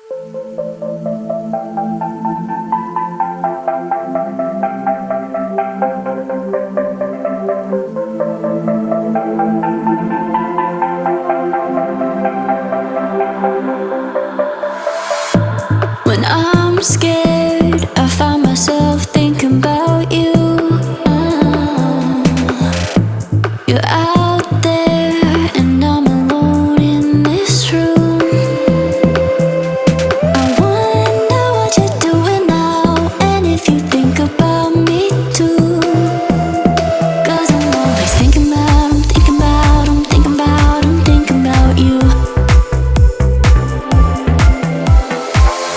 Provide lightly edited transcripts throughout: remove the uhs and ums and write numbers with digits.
When I'm scared, I find myself thinking about you. You're out there and I'm alone in this room. I wonder what you're doing now, and if you think about me too. 'Cause I'm always thinking about, I'm thinking about, I'm thinking about, I'm thinking about you.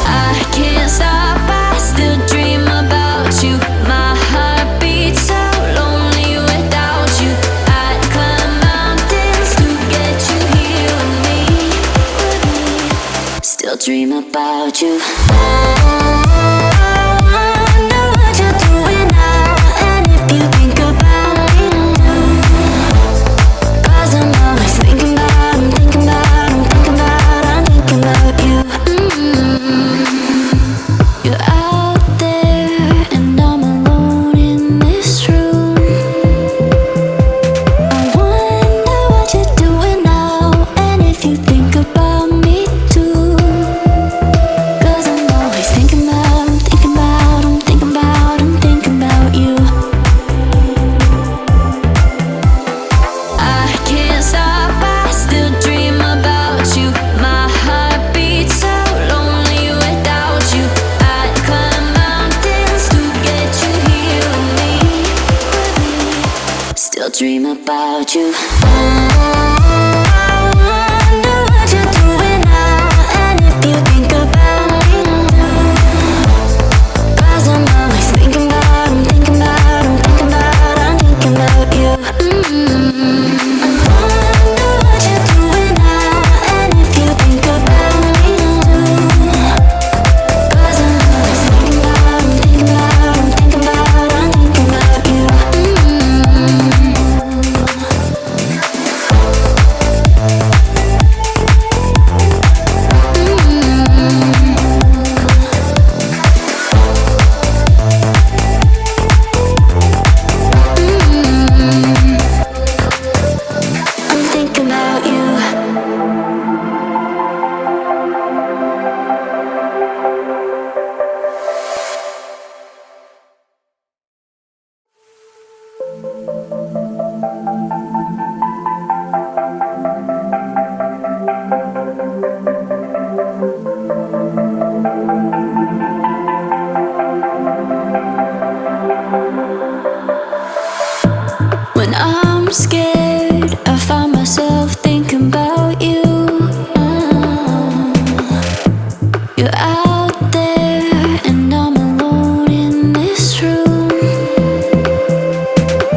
I can't stop, I still dream about you. My heart beats so lonely without you. I'd climb mountains to get you here with me. Still dream about you. I wonder what you're doing now, and if you think about me too. 'Cause I'm always thinking about, I'm thinking about, I'm thinking about, I'm thinking about you. You're out there and I'm alone in this room. I wonder what you're doing now, and if you think about me too. 'Cause I'm always thinking about, I'm thinking about, I'm thinking about, I'm thinking about you. I can't stop, I still dream about you. My heart beats so lonely without you. I'd climb mountains to get you here with me. Still dream about you. I wonder what you're doing now, and if you think about me too. 'Cause I'm always thinking about, I'm thinking about, I'm thinking about, I'm thinking about you. I wonder what you're doing now, and if you think about me too. 'Cause I'm always thinking about, I'm thinking about, I'm thinking about, I'm thinking about you. I'm thinking about you. When I'm scared, I find myself thinking about you. You're out there and I'm alone in this room.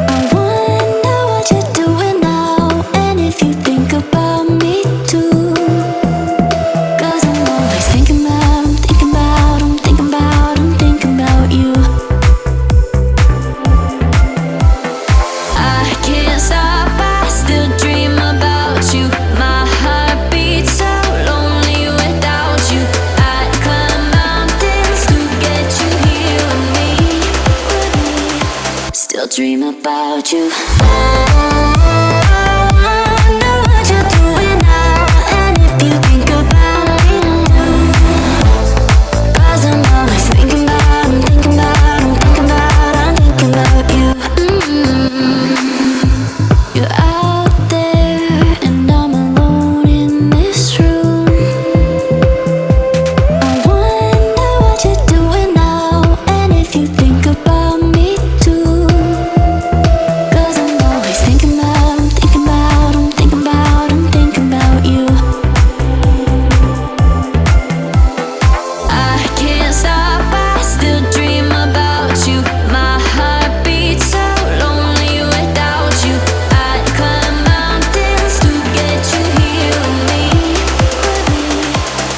I wonder what you're doing now, and if you think about me too. 'Cause I'm always thinking about, I'm thinking about, I'm thinking about, I'm thinking about you. I can't stop, I still dream about you. My heart beats so lonely without you. I'd climb mountains to get you here with me. Still dream about you. I wonder what you're doing now, and if you think about me too. 'Cause I'm always thinking about, I'm thinking about, I'm thinking about, I'm thinking about you. You're out there and I'm alone in this room. I wonder what you're doing now, and if you think about me too. 'Cause I'm always thinking about, I'm thinking about, I'm thinking about, I'm thinking about you. I can't stop, I still dream about you. My heart beats so lonely without you. I'd climb mountains to get you here with me.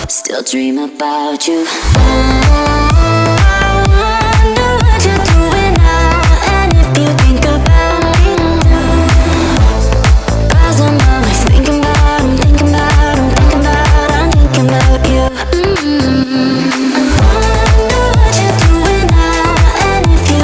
Still dream about you. I wonder what you're doing now, and if you think about me too. 'Cause I'm always thinking about, I'm thinking about, I'm thinking about, I'm thinking about you.